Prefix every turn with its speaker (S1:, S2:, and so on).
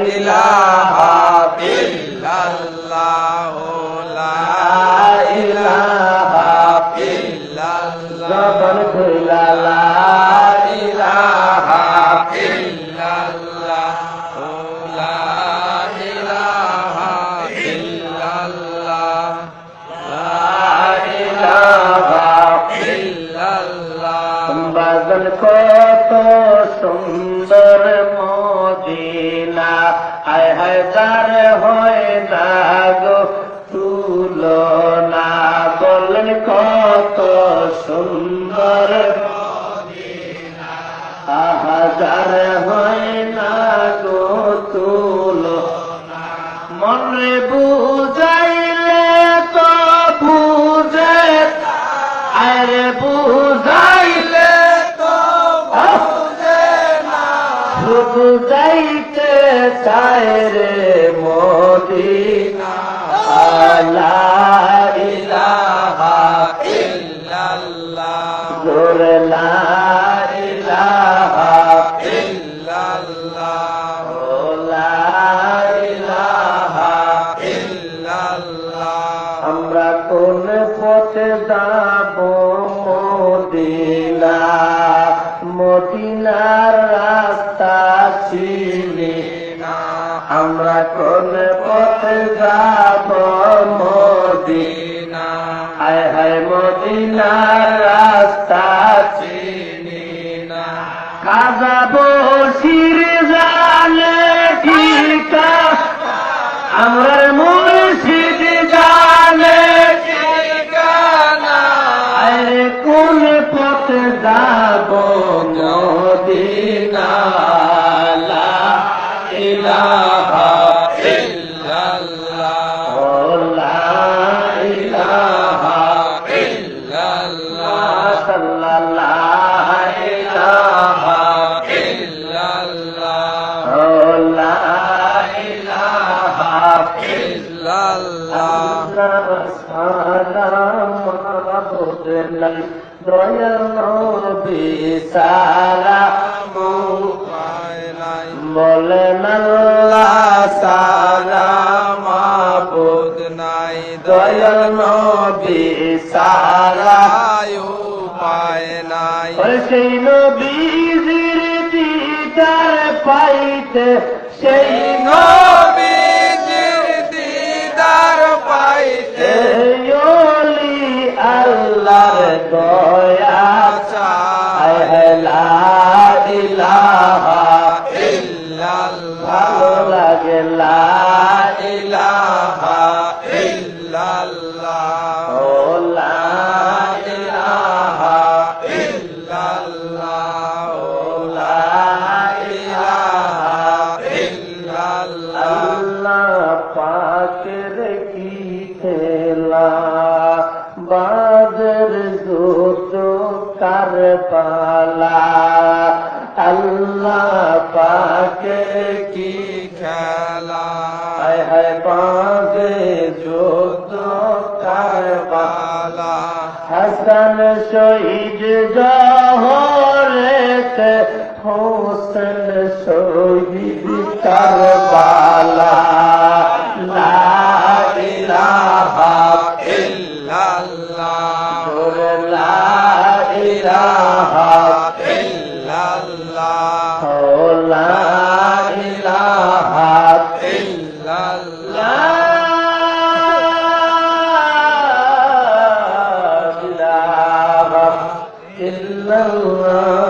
S1: ইলাহা ইল্লাল্লাহ লা ইলাহা ইল্লাল্লাহ জবান খুলা লা ইলাহা ইল্লাল্লাহ লা ইলাহা ইল্লাল্লাহ লা ইলাহা ইল্লাল্লাহ বাদল কত সুন্দর মদিনা আয় হায় তার হয় না গো তুলনা বলেন কত সুন্দর মদিনা হাজার হয় না গো তুলনা মনে বুঝাইলে তো বুঝে আরে বুঝাইলে তো বুঝে না বুঝাইতে চায় রে মদিনা লা ইলাহা ইল্লাল্লাহ জোরে লা ইলাহা ইল্লাল্লাহ লা ইলাহা ইল্লাল্লাহ আমরা কোন পথে যাব মদিনা মদিনার রাস্তা চিনি না আমরা কোন পথে যাব মদিনা হায় হায় মদিনার রাস্তা চিনি না কাজা বসির জানে ঠিকা আমরা মুর্শিদ জানে ঠিকানা আরে কোন পথে যাব মদিনা লা ইলাহা ইল্লাল্লাহ লা ইলাহা ইল্লাল্লাহ সাল্লাল্লাহু ইলাহা ইল্লাল্লাহ লা ইলাহা ইল্লাল্লাহ সালাম মাবুদুল্লাহ দয়াল নবী সালাম বলেন আল্লাহ সালাম মাবুদ নাই দয়াল নবী সালাম উপায় নাই সেই নবীর দিদার পাইতে সেই নবীর দিদার পাইতে ওলি আল্লাহর দয়া চায় লা ইলাহা ইল্লাল্লাহ লাগে লা ইলাহা ইল্লাল্লাহ লা ইলাহা ইল্লাল্লাহ লা ইলাহা ইল্লাল্লাহ আল্লাহ পাকের কি খেলা বাদর যুদ্ধ কারবালা আল্লাহ পাকের কি খেলা হায় হায় বাদর যুদ্ধ কারবালা হাসান শহীদ জহরতে হোসেন শহীদ কারবালা লা ইলাহা ইল্লাল্লাহ লা ইলাহা ইল্লাল্লাহ লা ইলাহা ইল্লাল্লাহ লা ইলাহা ইল্লাল্লাহ